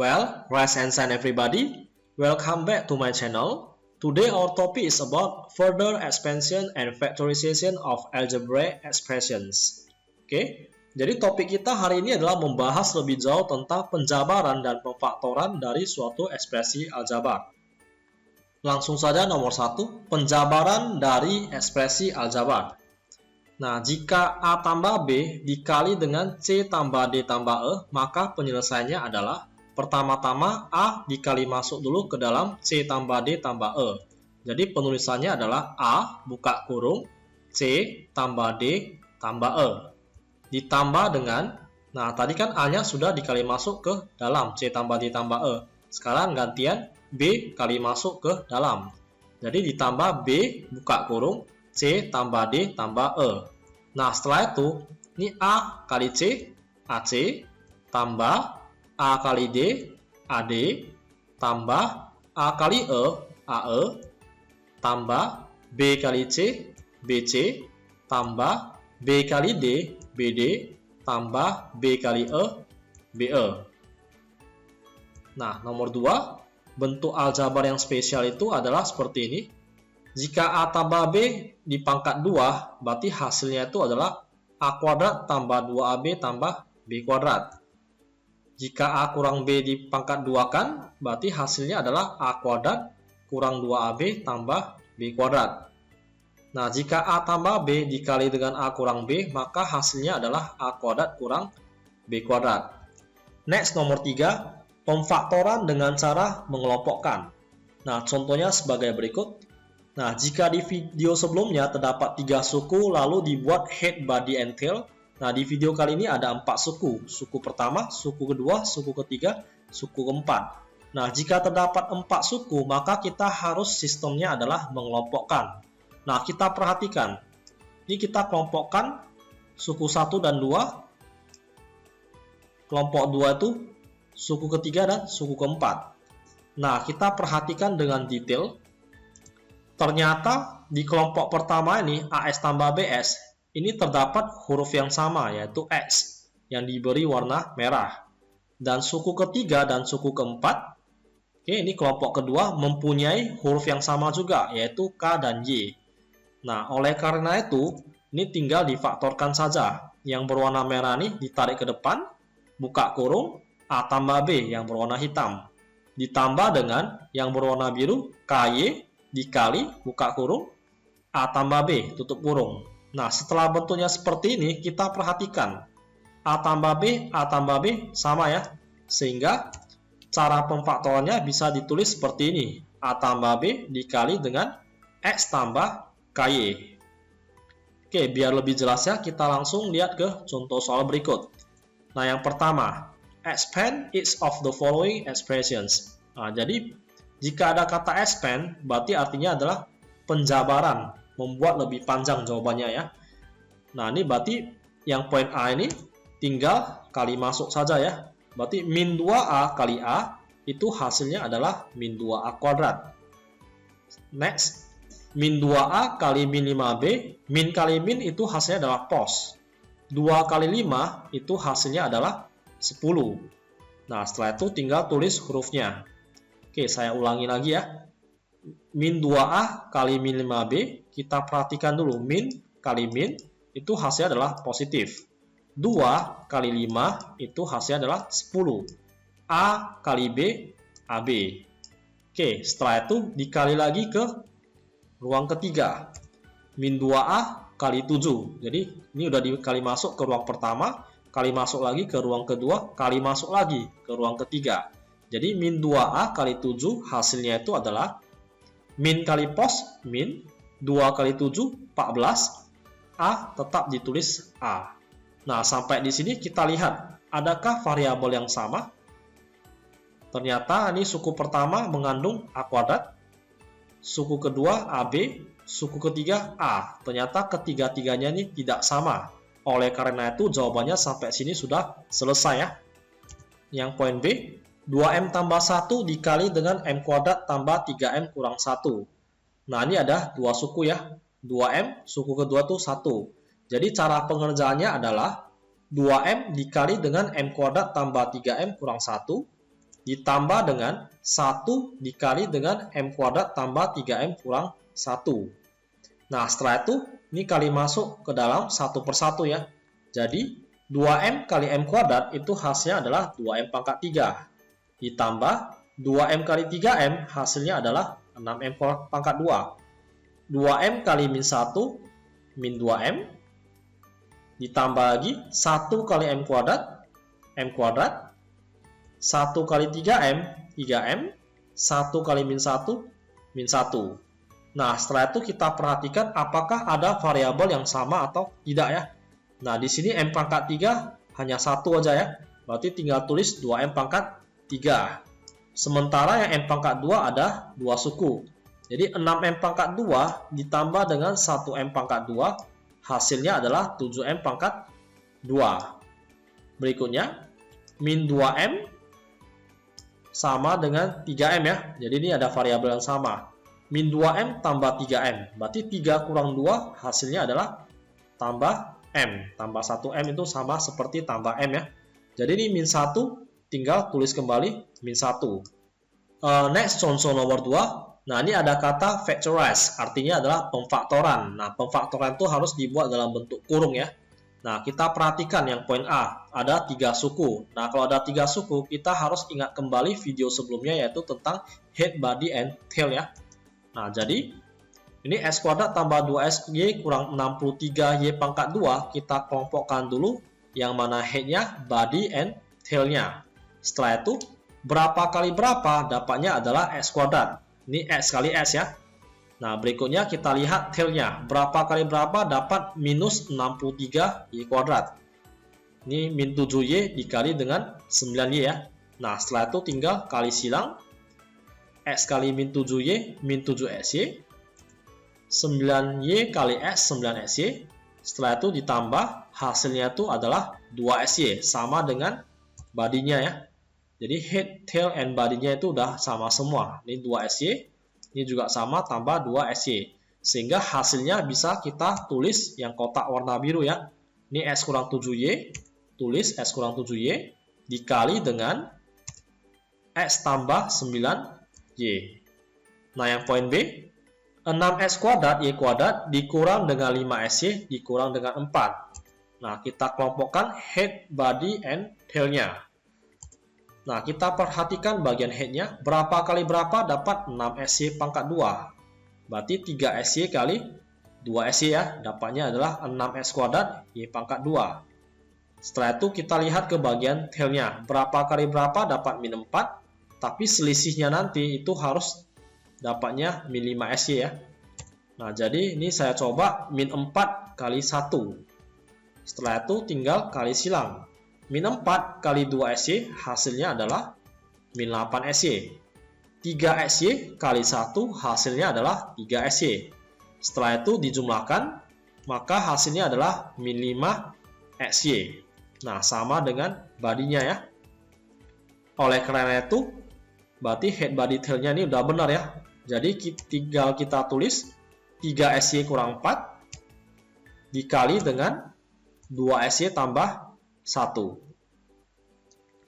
Well, rise and shine everybody. Welcome back to my channel. Today our topic is about further expansion and factorization of algebraic expressions. Oke, jadi topik kita hari ini adalah membahas lebih jauh tentang penjabaran dan pemfaktoran dari suatu ekspresi aljabar. Langsung saja nomor 1, penjabaran dari ekspresi aljabar. Nah, jika A tambah B dikali dengan C tambah D tambah E, maka penyelesaiannya adalah pertama-tama A dikali masuk dulu ke dalam C tambah D tambah E. Jadi penulisannya adalah A buka kurung C tambah D tambah E. Ditambah dengan, nah tadi kan A-nya sudah dikali masuk ke dalam C tambah D tambah E. Sekarang gantian B kali masuk ke dalam. Jadi ditambah B buka kurung C tambah D tambah E. Nah setelah itu, ini A kali C, AC, tambah A kali D, AD, tambah A kali E, AE, tambah B kali C, BC, tambah B kali D, BD, tambah B kali E, BE. Nah, nomor 2, bentuk aljabar yang spesial itu adalah seperti ini. Jika A tambah B di pangkat 2, berarti hasilnya itu adalah A kuadrat tambah 2AB tambah B kuadrat. Jika A kurang B di pangkat 2 kan, berarti hasilnya adalah A kuadrat kurang 2AB tambah B kuadrat. Nah, jika A tambah B dikali dengan A kurang B, maka hasilnya adalah A kuadrat kurang B kuadrat. Next, nomor 3, pemfaktoran dengan cara mengelompokkan. Nah, contohnya sebagai berikut. Nah, jika di video sebelumnya terdapat 3 suku lalu dibuat head, body, and tail. Nah, di video kali ini ada 4 suku. Suku pertama, suku kedua, suku ketiga, suku keempat. Nah, jika terdapat 4 suku, maka kita harus sistemnya adalah mengelompokkan. Nah, kita perhatikan. Ini kita kelompokkan suku 1 dan 2. Kelompok 2 itu suku ketiga dan suku keempat. Nah, kita perhatikan dengan detail. Ternyata di kelompok pertama ini, AS tambah BS, ini terdapat huruf yang sama, yaitu X, yang diberi warna merah. Dan suku ketiga dan suku keempat, oke, ini kelompok kedua, mempunyai huruf yang sama juga, yaitu K dan Y. Nah, oleh karena itu, ini tinggal difaktorkan saja. Yang berwarna merah ini ditarik ke depan, buka kurung, A tambah B yang berwarna hitam. Ditambah dengan yang berwarna biru, KY, dikali, buka kurung, A tambah B, tutup kurung. Nah, setelah bentuknya seperti ini, kita perhatikan A tambah B sama ya. Sehingga cara pemfaktorannya bisa ditulis seperti ini. A tambah B dikali dengan X tambah KY. Oke, biar lebih jelas ya, kita langsung lihat ke contoh soal berikut. Nah, yang pertama, expand each of the following expressions. Nah, jadi jika ada kata expand, berarti artinya adalah penjabaran, membuat lebih panjang jawabannya ya. Nah, ini berarti yang poin A ini tinggal kali masuk saja ya. Berarti min 2A kali A itu hasilnya adalah min 2A kuadrat. Next, min 2A kali min 5B, min kali min itu hasilnya adalah pos. 2 kali 5 itu hasilnya adalah 10. Nah, setelah itu tinggal tulis hurufnya. Oke, saya ulangi lagi ya. Min 2A kali min 5B, kita perhatikan dulu. Min kali min, itu hasilnya adalah positif. 2 kali 5, itu hasilnya adalah 10. A kali B, AB. Oke, setelah itu dikali lagi ke ruang ketiga. Min 2A kali 7. Jadi, ini udah dikali masuk ke ruang pertama, kali masuk lagi ke ruang kedua, kali masuk lagi ke ruang ketiga. Jadi, min 2A kali 7 hasilnya itu adalah min kali pos, min, 2 kali 7, 14, A tetap ditulis A. Nah, sampai di sini kita lihat, adakah variabel yang sama? Ternyata ini suku pertama mengandung A kuadrat, suku kedua AB, suku ketiga A. Ternyata ketiga-tiganya ini tidak sama. Oleh karena itu, jawabannya sampai sini sudah selesai ya. Yang poin B, 2M tambah 1 dikali dengan M kuadrat tambah 3M kurang 1. Nah, ini ada dua suku ya. 2M, suku kedua tuh 1. Jadi, cara pengerjaannya adalah 2M dikali dengan M kuadrat tambah 3M kurang 1 ditambah dengan 1 dikali dengan M kuadrat tambah 3M kurang 1. Nah, setelah itu, ini kali masuk ke dalam 1 per 1 ya. Jadi, 2M kali M kuadrat itu hasilnya adalah 2M pangkat 3. Ditambah 2M kali 3M hasilnya adalah 6M pangkat 2. 2M kali min 1, min 2M. Ditambah lagi 1 kali M kuadrat, 1 kali 3M, 3M, 1 kali min 1, min 1. Nah, setelah itu kita perhatikan apakah ada variabel yang sama atau tidak ya. Nah, di sini M pangkat 3 hanya 1 aja ya. Berarti tinggal tulis 2M pangkat 3. Sementara yang M pangkat 2 ada 2 suku. Jadi 6M pangkat 2 ditambah dengan 1M pangkat 2 hasilnya adalah 7M pangkat 2. Berikutnya, min 2M sama dengan 3M ya. Jadi ini ada variabel yang sama. Min 2M tambah 3M. Berarti 3 kurang 2 hasilnya adalah tambah M. Tambah 1M itu sama seperti tambah M ya. Jadi ini min 1 tinggal tulis kembali min 1. Next contoh nomor 2. Nah, ini ada kata factorize. Artinya adalah pemfaktoran. Nah, pemfaktoran itu harus dibuat dalam bentuk kurung ya. Nah, kita perhatikan yang poin A, ada 3 suku. Nah, kalau ada 3 suku, kita harus ingat kembali video sebelumnya yaitu tentang head, body, and tail ya. Nah, jadi ini S kuadrat tambah 2SY kurang 63Y pangkat 2, kita kelompokkan dulu yang mana headnya, body, and tailnya. Setelah itu, berapa kali berapa dapatnya adalah S kuadrat. Ini X kali S ya. Nah, berikutnya kita lihat tailnya. Berapa kali berapa dapat minus 63Y kuadrat. Ini min 7Y dikali dengan 9Y ya. Nah, setelah itu tinggal kali silang. X kali min 7Y, min 7SY. 9Y kali S, 9SY. Setelah itu ditambah, hasilnya itu adalah 2SY. Sama dengan bodinya ya. Jadi head, tail, and bodinya itu udah sama semua. Ini 2SY. Ini juga sama tambah 2SY. Sehingga hasilnya bisa kita tulis yang kotak warna biru ya. Ini S kurang 7Y. Tulis S kurang 7Y. Dikali dengan X tambah 9Y. Nah, yang poin B. 6S kuadrat Y kuadrat dikurang dengan 5SY dikurang dengan 4. Nah, kita kelompokkan head, body, and tailnya. Nah, kita perhatikan bagian headnya. Berapa kali berapa dapat 6SY pangkat 2. Berarti 3SY kali 2SY ya. Dapatnya adalah 6S kuadrat Y pangkat 2. Setelah itu kita lihat ke bagian tailnya. Berapa kali berapa dapat min 4. Tapi selisihnya nanti itu harus dapatnya min 5SY ya. Nah, jadi ini saya coba min 4 kali 1. Setelah itu tinggal kali silang. Min 4 kali 2SY hasilnya adalah min 8SY. 3SY kali 1 hasilnya adalah 3SY. Setelah itu dijumlahkan, maka hasilnya adalah min 5SY. Nah, sama dengan bodinya ya. Oleh karena itu, berarti head, body, tailnya ini udah benar ya. Jadi tinggal kita tulis 3SY kurang 4 dikali dengan 2SY tambah 1.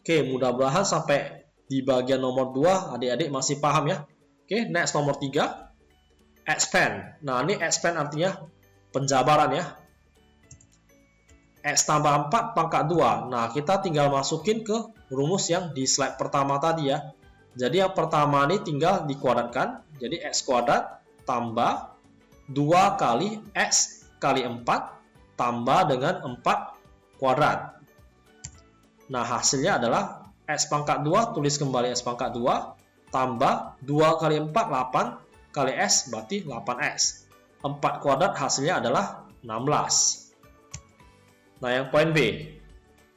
Oke, mudah-mudahan sampai di bagian nomor 2 adik-adik masih paham ya. Oke, next nomor 3. Expand. Nah, ini expand artinya penjabaran ya. X tambah 4 pangkat 2. Nah, kita tinggal masukin ke rumus yang di slide pertama tadi ya. Jadi yang pertama ini tinggal dikuadratkan. Jadi X kuadrat tambah 2 kali X kali 4 tambah dengan 4 kuadrat. Nah, hasilnya adalah X pangkat 2, tulis kembali X pangkat 2, tambah 2 kali 4, 8, kali S, berarti 8X. 4 kuadrat hasilnya adalah 16. Nah, yang poin B.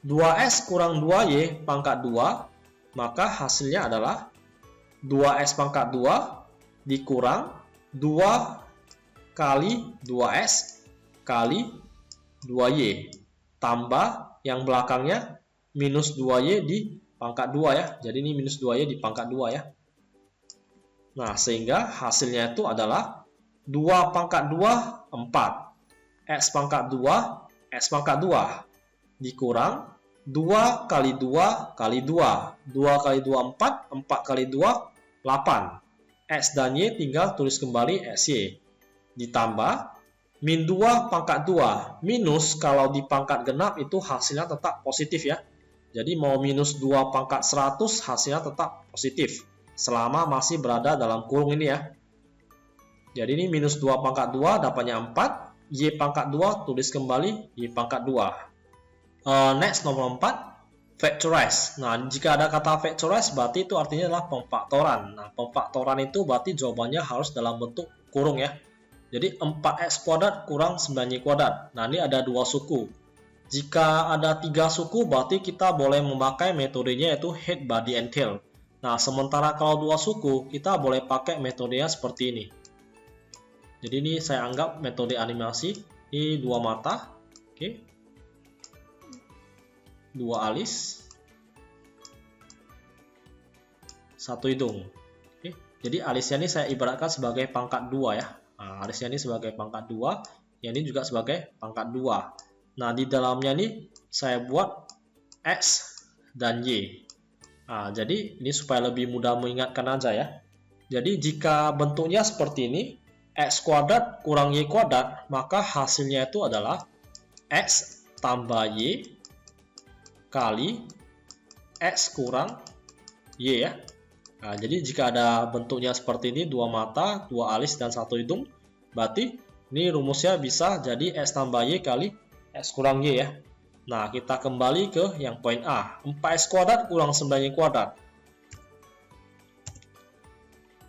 2S kurang 2Y pangkat 2, maka hasilnya adalah 2S pangkat 2 dikurang 2 kali 2S kali 2Y. Tambah yang belakangnya minus 2Y di pangkat 2 ya. Jadi ini minus 2Y di pangkat 2 ya. Nah, sehingga hasilnya itu adalah 2 pangkat 2, 4. X pangkat 2, X pangkat 2. Dikurang 2 kali 2 kali 2. 2 kali 2, 4. 4 kali 2, 8. X dan Y tinggal tulis kembali XY. Ditambah min 2 pangkat 2. Minus kalau di pangkat genap itu hasilnya tetap positif ya. Jadi mau minus 2 pangkat 100 hasilnya tetap positif. Selama masih berada dalam kurung ini ya. Jadi ini minus 2 pangkat 2 dapatnya 4. Y pangkat 2 tulis kembali Y pangkat 2. Next nomor 4, factorize. Nah, jika ada kata factorize berarti itu artinya adalah pemfaktoran. Nah, pemfaktoran itu berarti jawabannya harus dalam bentuk kurung ya. Jadi 4x kuadrat kurang 9y kuadrat. Nah, ini ada dua suku. Jika ada 3 suku berarti kita boleh memakai metodenya yaitu head, body, and tail. Nah, sementara kalau 2 suku kita boleh pakai metodenya seperti ini. Jadi ini saya anggap metode animasi. Ini 2 mata. Oke. 2 alis, 1 hidung. Oke. Jadi alisnya ini saya ibaratkan sebagai pangkat 2 ya. Nah, alisnya ini sebagai pangkat 2, yang ini juga sebagai pangkat 2. Nah, di dalamnya ini saya buat X dan Y. Nah, jadi ini supaya lebih mudah mengingatkan aja ya. Jadi jika bentuknya seperti ini, X kuadrat kurang Y kuadrat, maka hasilnya itu adalah X tambah Y kali X kurang Y ya. Nah, jadi jika ada bentuknya seperti ini, 2 mata, 2 alis, dan 1 hidung, berarti ini rumusnya bisa jadi X tambah Y kali X kurang Y ya. Nah, kita kembali ke yang poin A. 4x kuadrat kurang 9y kuadrat.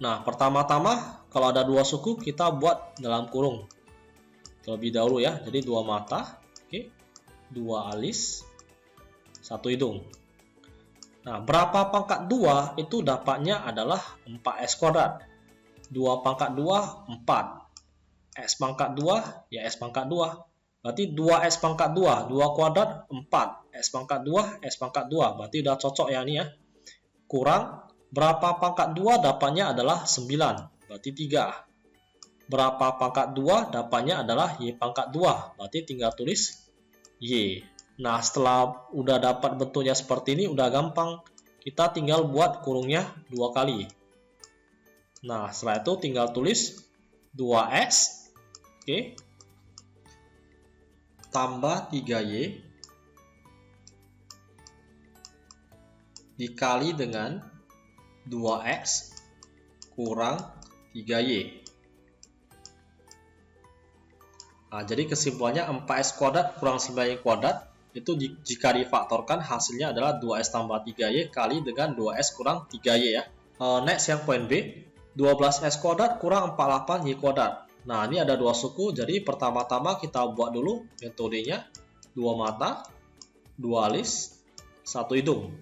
Nah, pertama-tama kalau ada 2 suku, kita buat dalam kurung terlebih dahulu ya. Jadi 2 mata, oke, 2 alis, 1 hidung. Nah, berapa pangkat 2 itu dapatnya adalah 4x kuadrat. 2 pangkat 2, 4. X pangkat 2, ya X pangkat 2. Berarti 2x pangkat 2, 2 kuadrat, 4. X pangkat 2, X pangkat 2. Berarti udah cocok ya ini ya. Kurang, berapa pangkat 2 dapatnya adalah 9. Berarti 3. Berapa pangkat 2 dapatnya adalah Y pangkat 2. Berarti tinggal tulis Y. Nah, setelah udah dapat bentuknya seperti ini, udah gampang. Kita tinggal buat kurungnya 2 kali. Nah, setelah itu tinggal tulis 2x, oke, tambah 3y dikali dengan 2x kurang 3y. Nah, jadi kesimpulannya 4x kuadrat kurang 9y kuadrat itu jika difaktorkan hasilnya adalah 2x tambah 3y kali dengan 2x kurang 3y ya. Next yang poin B, 12x kuadrat kurang 48y kuadrat. Nah, ini ada 2 suku, jadi pertama-tama kita buat dulu metodenya. 2 mata, 2 alis, 1 hidung.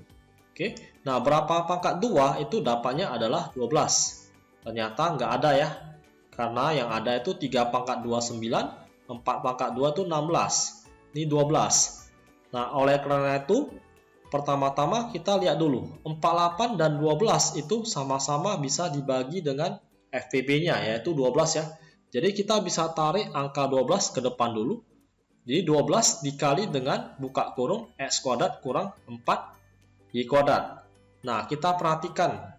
Oke. Nah, berapa pangkat 2 itu dapatnya adalah 12. Ternyata nggak ada ya. Karena yang ada itu 3 pangkat 2, 9. 4 pangkat 2 itu 16. Ini 12. Nah, oleh karena itu, pertama-tama kita lihat dulu. 48 dan 12 itu sama-sama bisa dibagi dengan FPB-nya, yaitu 12 ya. Jadi kita bisa tarik angka 12 ke depan dulu. Jadi 12 dikali dengan buka kurung X kuadrat kurang 4Y kuadrat. Nah, kita perhatikan.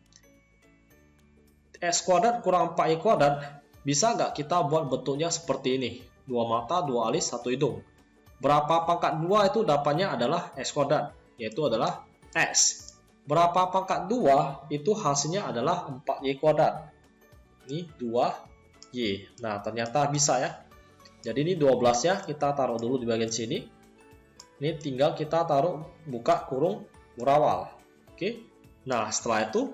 X kuadrat kurang 4Y kuadrat, bisa nggak kita buat bentuknya seperti ini? 2 mata, 2 alis, 1 hidung. Berapa pangkat 2 itu dapatnya adalah X kuadrat, yaitu adalah X. Berapa pangkat 2 itu hasilnya adalah 4Y kuadrat. Ini 2Y. Nah, ternyata bisa ya. Jadi ini 12 ya, kita taruh dulu di bagian sini. Ini tinggal kita taruh buka kurung murawal. Oke. Nah, setelah itu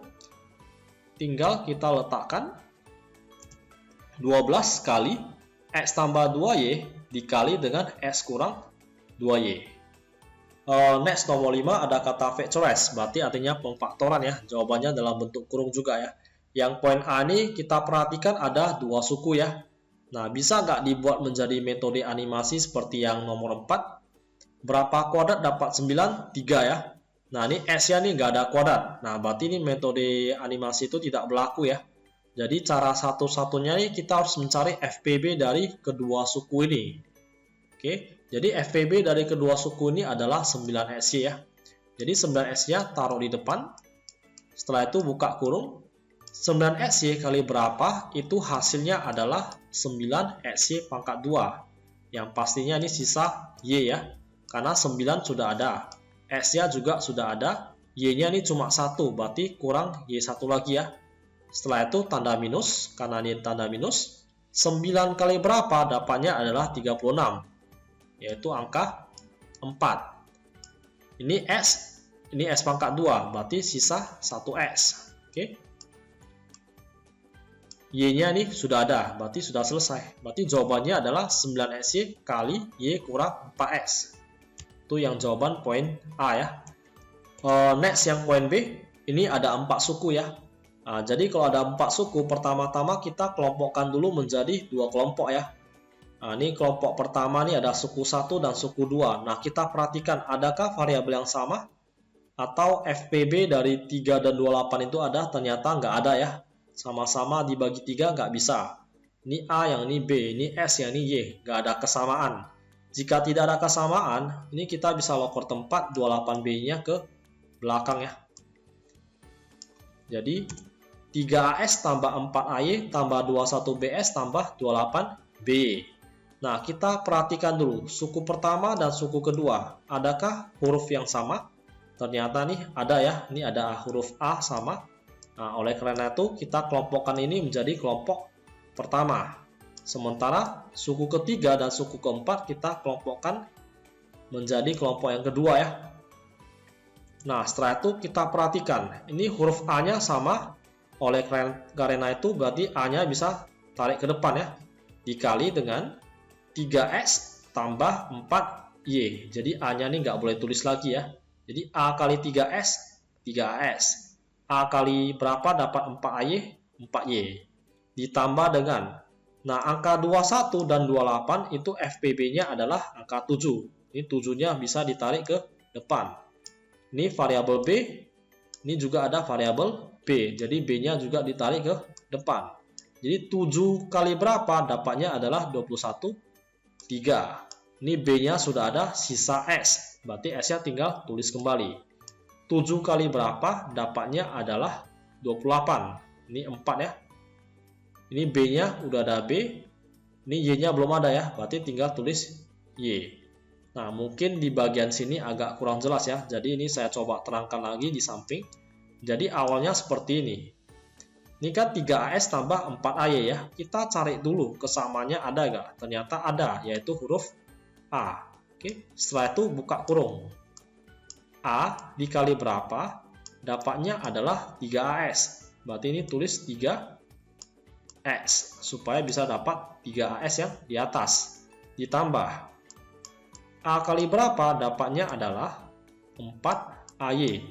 tinggal kita letakkan 12 kali X tambah 2Y dikali dengan X kurang 2Y. Next nomor 5 ada kata factorize, berarti artinya pemfaktoran ya. Jawabannya dalam bentuk kurung juga ya. Yang poin A ini kita perhatikan ada 2 suku ya. Nah, bisa nggak dibuat menjadi metode animasi seperti yang nomor 4? Berapa kuadrat dapat 9? 3 ya. Nah, ini S-nya nih nggak ada kuadrat. Nah, berarti ini metode animasi itu tidak berlaku ya. Jadi cara satu-satunya nih kita harus mencari FPB dari kedua suku ini. Oke, jadi FPB dari kedua suku ini adalah 9SY ya. Jadi 9S-nya taruh di depan. Setelah itu buka kurung. 9SY kali berapa? Itu hasilnya adalah 9SY pangkat 2. Yang pastinya ini sisa Y ya. Karena 9 sudah ada. S-nya juga sudah ada. Y-nya ini cuma 1. Berarti kurang Y1 lagi ya. Setelah itu tanda minus. Karena ini tanda minus. 9 kali berapa? Dapatnya adalah 36. Yaitu angka 4. Ini S pangkat 2, berarti sisa 1S. Oke. Y-nya ini sudah ada, berarti sudah selesai. Berarti jawabannya adalah 9SY kali Y kurang 4S. Itu yang jawaban poin A ya. Next yang poin B, ini ada 4 suku ya. Nah, jadi kalau ada 4 suku, pertama-tama kita kelompokkan dulu menjadi 2 kelompok ya. Nah, ini kelompok pertama nih ada suku 1 dan suku 2. Nah, kita perhatikan adakah variabel yang sama? Atau FPB dari 3 dan 28 itu ada? Ternyata nggak ada ya. Sama-sama dibagi 3 nggak bisa. Ini A, yang ini B, ini S, yang ini Y. Nggak ada kesamaan. Jika tidak ada kesamaan, ini kita bisa loker tempat 28B-nya ke belakang ya. Jadi 3AS tambah 4AY tambah 21BS tambah 28B. Nah, kita perhatikan dulu suku pertama dan suku kedua. Adakah huruf yang sama? Ternyata nih ada ya. Ini ada huruf A sama. Nah, oleh karena itu kita kelompokkan ini menjadi kelompok pertama. Sementara suku ketiga dan suku keempat kita kelompokkan menjadi kelompok yang kedua ya. Nah, setelah itu kita perhatikan. Ini huruf A-nya sama. Oleh karena itu berarti A-nya bisa tarik ke depan ya. Dikali dengan 3S tambah 4Y. Jadi A-nya ini nggak boleh tulis lagi ya. Jadi A kali 3S, 3AS. A kali berapa dapat 4AY? 4Y. Ditambah dengan, nah angka 21 dan 28 itu FPB-nya adalah angka 7. Ini 7-nya bisa ditarik ke depan. Ini variabel B. Ini juga ada variabel B. Jadi B-nya juga ditarik ke depan. Jadi 7 kali berapa? Dapatnya adalah 21. 3. Ini B-nya sudah ada, sisa S. Berarti S-nya tinggal tulis kembali. 7 kali berapa? Dapatnya adalah 28. Ini 4 ya. Ini B-nya udah ada B. Ini Y-nya belum ada ya. Berarti tinggal tulis Y. Nah, mungkin di bagian sini agak kurang jelas ya. Jadi ini saya coba terangkan lagi di samping. Jadi awalnya seperti ini. Ini kan 3AS tambah 4AY ya. Kita cari dulu kesamaannya ada nggak? Ternyata ada, yaitu huruf A. Oke, setelah itu buka kurung. A dikali berapa? Dapatnya adalah 3AS. Berarti ini tulis 3X. Supaya bisa dapat 3AS yang di atas. Ditambah. A kali berapa? Dapatnya adalah 4AY.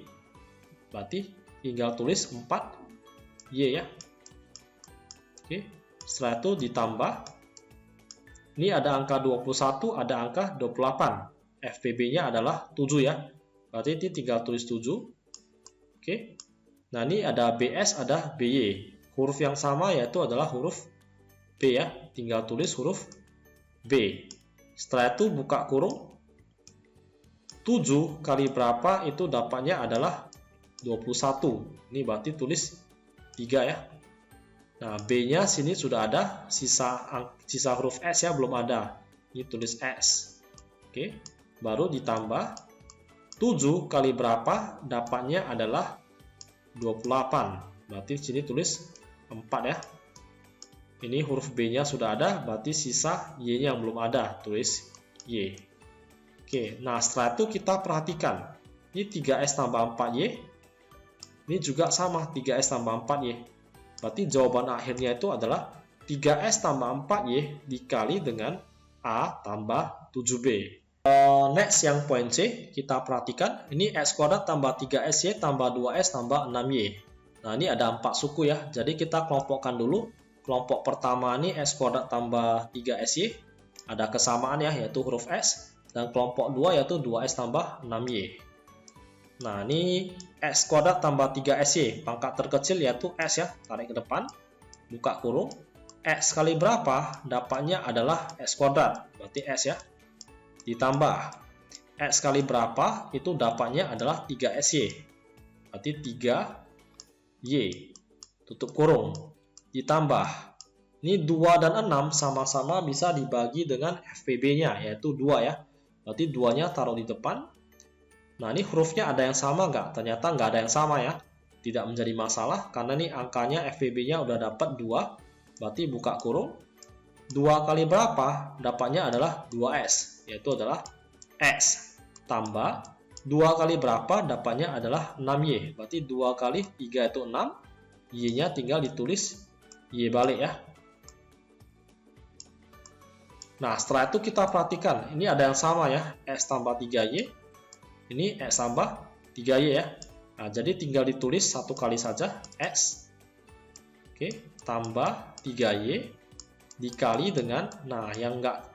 Berarti tinggal tulis 4 Y ya. Oke, setelah itu ditambah. Ini ada angka 21, ada angka 28. FPB-nya adalah 7 ya. Berarti ini tinggal tulis 7. Oke. Nah, ini ada BS, ada BY. Huruf yang sama yaitu adalah huruf B ya. Tinggal tulis huruf B. Setelah itu buka kurung. 7 kali berapa itu dapatnya adalah 21. Ini berarti tulis 3 ya. Nah, B-nya sini sudah ada, sisa huruf S ya belum ada. Ini tulis S. Oke, baru ditambah 7 kali berapa? Dapatnya adalah 28. Berarti sini tulis 4 ya. Ini huruf B-nya sudah ada, berarti sisa Y-nya yang belum ada, tulis Y. Oke, nah setelah itu kita perhatikan. Ini 3S tambah 4Y. Ini juga sama, 3S tambah 4Y. Berarti jawaban akhirnya itu adalah 3S tambah 4Y dikali dengan A tambah 7B. Next yang poin C, kita perhatikan. Ini X kuadrat tambah 3SY tambah 2S tambah 6Y. Nah, ini ada 4 suku ya. Jadi kita kelompokkan dulu. Kelompok pertama ini X kuadrat tambah 3SY. Ada kesamaan ya, yaitu huruf S. Dan kelompok 2 yaitu 2S tambah 6Y. Nah, ini X kuadrat tambah 3SY. Pangkat terkecil yaitu S ya. Tarik ke depan. Buka kurung. X kali berapa? Dapatnya adalah X kuadrat. Berarti S ya. ditambah X kali berapa, itu dapatnya adalah 3SY. Berarti 3Y. Tutup kurung. Ditambah. Ini 2 dan 6 sama-sama bisa dibagi dengan FPB-nya, yaitu 2 ya. Berarti 2-nya taruh di depan. Nah, ini hurufnya ada yang sama nggak? Ternyata nggak ada yang sama ya. Tidak menjadi masalah, karena ini angkanya FPB-nya udah dapat 2. Berarti buka kurung. 2 kali berapa? Dapatnya adalah 2S, yaitu adalah X. Tambah 2 kali berapa? Dapatnya adalah 6Y. Berarti 2 kali 3 itu 6. Y-nya tinggal ditulis Y balik ya. Nah, setelah itu kita perhatikan. Ini ada yang sama ya. X tambah 3Y. Ini X tambah 3Y ya. Nah, jadi tinggal ditulis satu kali saja. X. Oke, tambah 3Y. Dikali dengan, nah yang enggak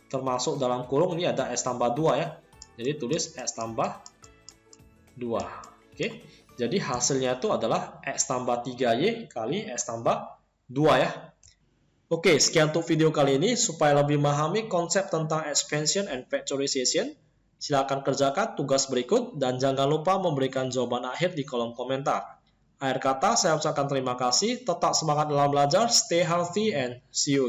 termasuk dalam kurung ini ada X tambah 2 ya. Jadi tulis X tambah 2. Oke, jadi hasilnya itu adalah X tambah 3Y kali X tambah 2 ya. Oke, sekian untuk video kali ini. Supaya lebih memahami konsep tentang expansion and factorization, silakan kerjakan tugas berikut dan jangan lupa memberikan jawaban akhir di kolom komentar. Akhir kata, saya ucapkan terima kasih, tetap semangat dalam belajar, stay healthy, and see you.